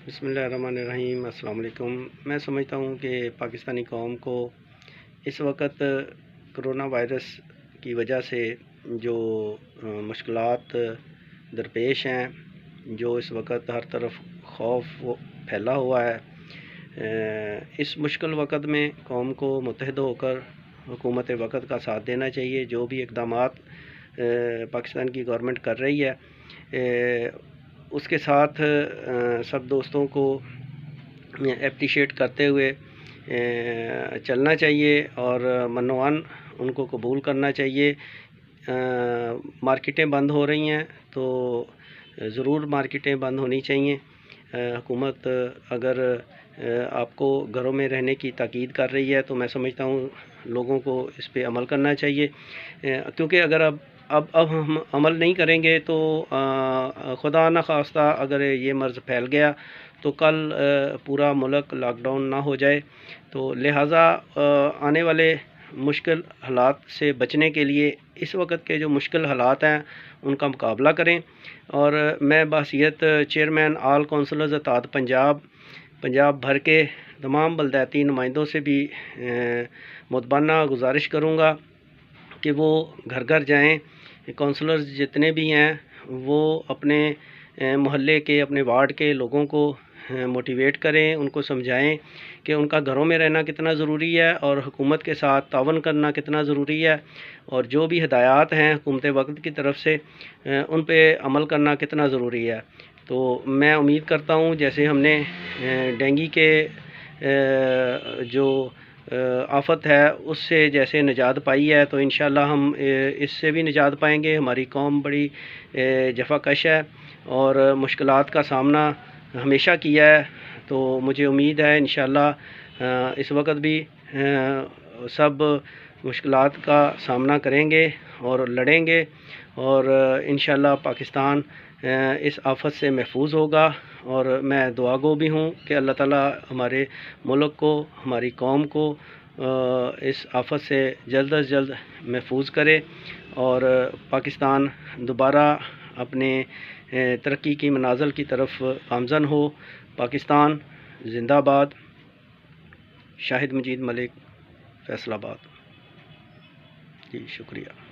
بسم اللہ الرحمن الرحیم۔ السلام علیکم۔ میں سمجھتا ہوں کہ پاکستانی قوم کو اس وقت کرونا وائرس کی وجہ سے جو مشکلات درپیش ہیں، جو اس وقت ہر طرف خوف پھیلا ہوا ہے، اس مشکل وقت میں قوم کو متحد ہو کر حکومت وقت کا ساتھ دینا چاہیے۔ جو بھی اقدامات پاکستان کی گورنمنٹ کر رہی ہے، اس کے ساتھ سب دوستوں کو اپریشیٹ کرتے ہوئے چلنا چاہیے اور منوان ان کو قبول کرنا چاہیے۔ مارکیٹیں بند ہو رہی ہیں تو ضرور مارکیٹیں بند ہونی چاہیے۔ حکومت اگر آپ کو گھروں میں رہنے کی تاکید کر رہی ہے تو میں سمجھتا ہوں لوگوں کو اس پہ عمل کرنا چاہیے، کیونکہ اگر اب ہم عمل نہیں کریں گے تو خدا نہ خواستہ اگر یہ مرض پھیل گیا تو کل پورا ملک لاک ڈاؤن نہ ہو جائے۔ تو لہٰذا آنے والے مشکل حالات سے بچنے کے لیے اس وقت کے جو مشکل حالات ہیں ان کا مقابلہ کریں۔ اور میں بحیثیت چیئرمین آل کونسلرز اتحاد پنجاب بھر کے تمام بلدیاتی نمائندوں سے بھی مدبانہ گزارش کروں گا کہ وہ گھر گھر جائیں۔ کونسلرز جتنے بھی ہیں وہ اپنے محلے کے، اپنے وارڈ کے لوگوں کو موٹیویٹ کریں، ان کو سمجھائیں کہ ان کا گھروں میں رہنا کتنا ضروری ہے اور حکومت کے ساتھ تعاون کرنا کتنا ضروری ہے، اور جو بھی ہدایات ہیں حکومت وقت کی طرف سے ان پہ عمل کرنا کتنا ضروری ہے۔ تو میں امید کرتا ہوں جیسے ہم نے ڈینگی کے جو آفت ہے اس سے جیسے نجات پائی ہے تو انشاءاللہ ہم اس سے بھی نجات پائیں گے۔ ہماری قوم بڑی جفا کش ہے اور مشکلات کا سامنا ہمیشہ کیا ہے، تو مجھے امید ہے انشاءاللہ اس وقت بھی سب مشکلات کا سامنا کریں گے اور لڑیں گے، اور انشاءاللہ پاکستان اس آفت سے محفوظ ہوگا۔ اور میں دعا گو بھی ہوں کہ اللہ تعالیٰ ہمارے ملک کو، ہماری قوم کو اس آفت سے جلد از جلد محفوظ کرے اور پاکستان دوبارہ اپنے ترقی کی منازل کی طرف گامزن ہو۔ پاکستان زندہ باد۔ شاہد مجید ملک، فیصل آباد۔ جی شکریہ۔